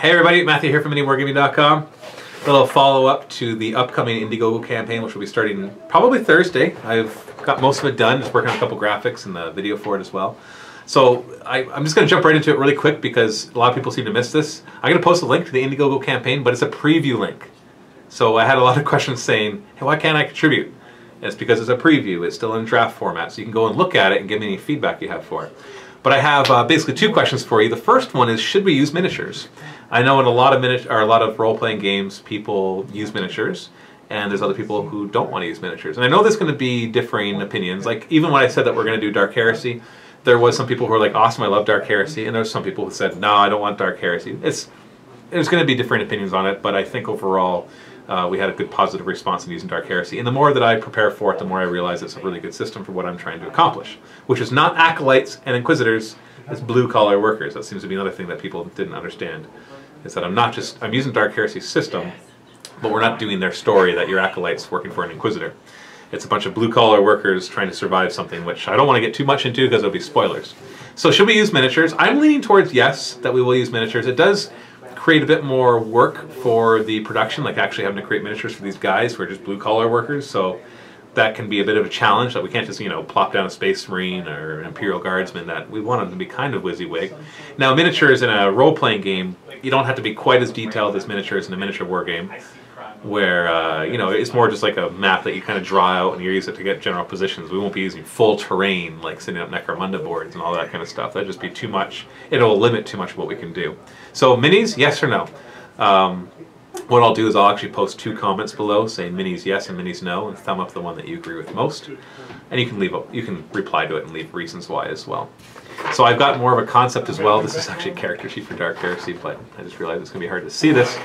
Hey everybody, Matthew here from MiniWarGaming.com. A little follow-up to the upcoming IndieGoGo campaign, which will be starting probably Thursday. I've got most of it done, just working on a couple graphics and the video for it as well. So I'm just going to jump right into it really quick because a lot of people seem to miss this. I'm going to post a link to the IndieGoGo campaign, but it's a preview link. So I had a lot of questions saying, hey, why can't I contribute? And it's because it's a preview. It's still in draft format, so you can go and look at it and give me any feedback you have for it. But I have basically two questions for you. The first one is, should we use miniatures? I know in a lot of role-playing games, people use miniatures, and there's other people who don't want to use miniatures. And I know there's going to be differing opinions. Like even when I said that we're going to do Dark Heresy, there was some people who were like, awesome, I love Dark Heresy, and there's some people who said, no, I don't want Dark Heresy. There's going to be different opinions on it, but I think overall we had a good positive response in using Dark Heresy. And the more that I prepare for it, the more I realize it's a really good system for what I'm trying to accomplish, which is not acolytes and inquisitors, it's blue-collar workers. That seems to be another thing that people didn't understand, is that I'm using Dark Heresy's system, but we're not doing their story that your acolyte's working for an inquisitor. It's a bunch of blue-collar workers trying to survive something, which I don't want to get too much into because it'll be spoilers. So should we use miniatures? I'm leaning towards yes, that we will use miniatures. It does create a bit more work for the production, like actually having to create miniatures for these guys who are just blue-collar workers, so that can be a bit of a challenge, that we can't just, you know, plop down a Space Marine or an Imperial Guardsman, that we want them to be kind of WYSIWYG. Now miniatures in a role-playing game, you don't have to be quite as detailed as miniatures in a miniature war game, where you know, it's more just like a map that you kind of draw out and you use it to get general positions. We won't be using full terrain like sitting up Necromunda boards and all that kind of stuff. That'd just be too much. It'll limit too much of what we can do. So minis, yes or no? What I'll do is I'll actually post two comments below saying minis yes and minis no, and thumb up the one that you agree with most. And you can reply to it and leave reasons why as well. So I've got more of a concept as well. This is actually a character sheet for Dark Heresy, but I just realized it's going to be hard to see this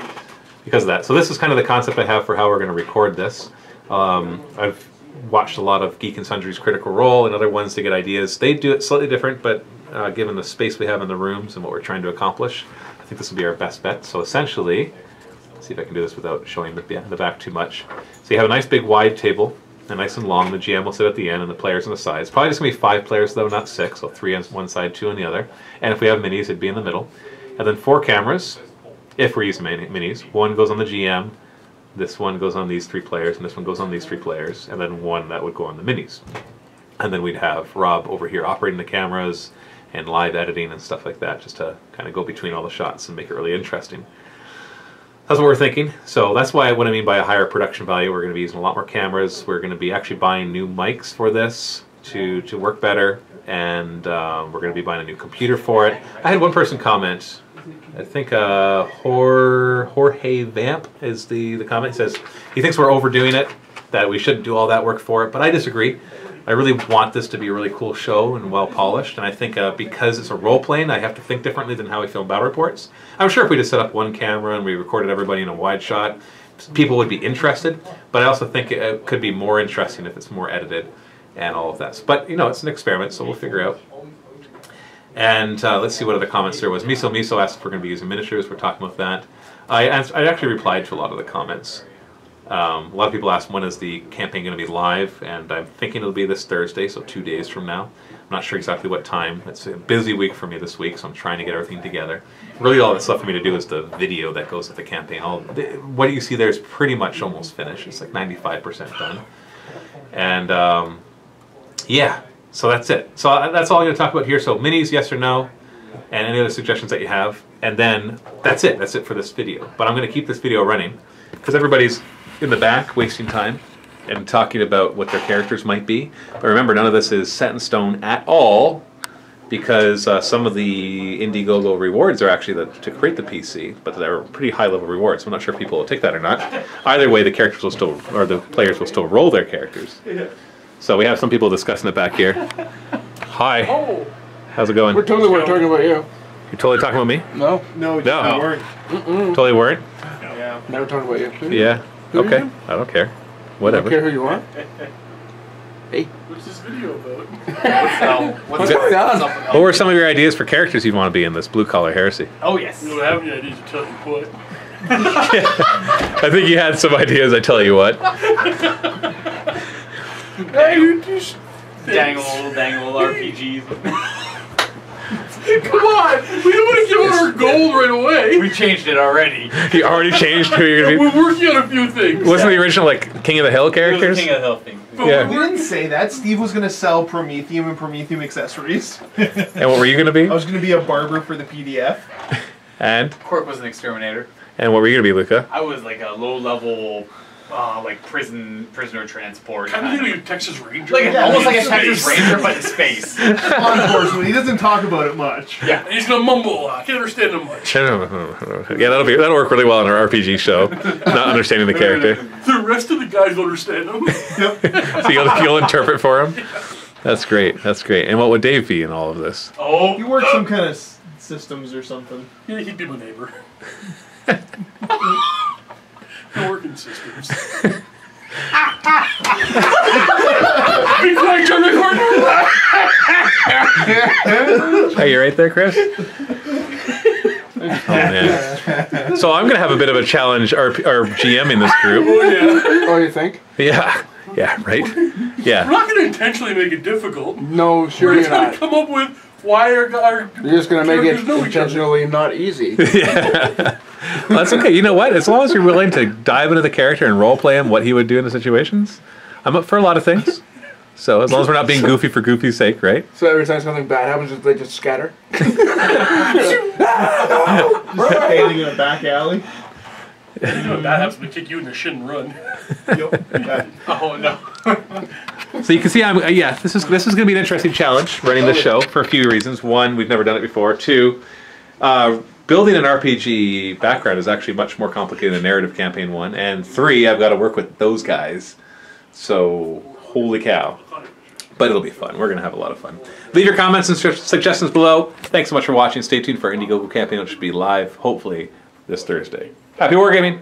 because of that. So this is kind of the concept I have for how we're going to record this. I've watched a lot of Geek and Sundry's Critical Role and other ones to get ideas. They do it slightly different, but given the space we have in the rooms and what we're trying to accomplish, I think this will be our best bet. So essentially, let's see if I can do this without showing the back too much. So you have a nice big wide table, and nice and long. The GM will sit at the end and the players on the sides. Probably just going to be 5 players though, not 6, so 3 on one side, 2 on the other. And if we have minis, it'd be in the middle. And then 4 cameras, if we're using minis. 1 goes on the GM, this one goes on these 3 players, and this one goes on these 3 players, and then 1 that would go on the minis. And then we'd have Rob over here operating the cameras and live editing and stuff like that, just to kind of go between all the shots and make it really interesting. That's what we're thinking. So that's what I mean by a higher production value. We're going to be using a lot more cameras. We're going to be actually buying new mics for this to work better, and we're going to be buying a new computer for it. I had one person comment, I think Jorge Vamp is the comment. He says he thinks we're overdoing it, that we shouldn't do all that work for it, but I disagree. I really want this to be a really cool show and well polished, and I think because it's a role playing, I have to think differently than how we film battle reports. I'm sure if we just set up one camera and we recorded everybody in a wide shot, people would be interested, but I also think it could be more interesting if it's more edited and all of that. But you know, it's an experiment, so we'll figure out. And let's see what other comments there was. Miso asked if we're going to be using miniatures. We're talking about that. I actually replied to a lot of the comments. A lot of people asked, when is the campaign going to be live, and I'm thinking it'll be this Thursday, so 2 days from now. I'm not sure exactly what time. It's a busy week for me this week, so I'm trying to get everything together. Really all that's left for me to do is the video that goes with the campaign. What you see there is pretty much almost finished. It's like 95% done. And yeah, so that's it. So that's all I'm going to talk about here. So minis, yes or no, and any other suggestions that you have. And then that's it. That's it for this video. But I'm going to keep this video running because everybody's in the back wasting time and talking about what their characters might be. But remember, none of this is set in stone at all, because some of the IndieGoGo rewards are actually to create the PC, but they're pretty high level rewards, so I'm not sure if people will take that or not. Either way, the characters will still, or the players will still roll their characters. So we have some people discussing it back here. Hi. Oh. How's it going? We're talking about you. You're totally talking about me? No. No. We weren't. Totally weren't? Yeah. Never talking about you. Yeah. Okay. I don't care. Whatever. I don't care who you are. Hey. What's this video about? What's going on? What were some of your ideas for characters you'd want to be in this blue-collar heresy? Oh, yes. You don't have any ideas, I tell you what. I think you had some ideas, I tell you what. Dangle RPGs. Come on! We don't want to give out our gold right away. We changed it already. You already changed who you're gonna be. We're working on a few things. Wasn't the original like King of the Hill characters? King of the Hill thing. Yeah. We didn't say that. Steve was going to sell Prometheum and Prometheum accessories. And what were you gonna be? I was going to be a barber for the PDF. And Cork was an exterminator. what were you gonna be, Luca? I was like a low-level, like prisoner transport. Kind of like a Texas Ranger. Like Yeah, almost like a space. Texas Ranger, but in space. Unfortunately, he doesn't talk about it much. Yeah. And he's gonna mumble a lot. I can't understand him much. Yeah, that'll work really well in our RPG show. Not understanding the character, The rest of the guys don't understand him. so you'll interpret for him. That's great. That's great. And what would Dave be in all of this? Oh. You work some kind of systems or something. Yeah, he'd be my neighbor. I work in systems. Be quiet, John Recorder! Are you right there, Chris? Oh man. So I'm gonna have a bit of a challenge our GM in this group. Oh, yeah. Oh, you think? Yeah. Yeah. Right. We're Yeah. not going to intentionally make it difficult. No, sure We're you're trying not. to come up with why our You're just gonna make it characters know each other. intentionally not easy. Yeah. Well, that's okay. You know what? As long as you're willing to dive into the character and role play him, what he would do in the situations, I'm up for a lot of things. So as long as we're not being goofy for goofy's sake, right? So every time something bad happens, they just scatter. Hiding in a back alley. You know what that happens, we kick you in the shin and run. Yep. Oh no. So you can see, this is going to be an interesting challenge running this show for a few reasons. One, we've never done it before. Two, building an RPG background is actually much more complicated than narrative campaign one. And three, I've got to work with those guys. So holy cow! But it'll be fun. We're going to have a lot of fun. Leave your comments and suggestions below. Thanks so much for watching. Stay tuned for our IndieGoGo campaign, which should be live hopefully this Thursday. Happy wargaming!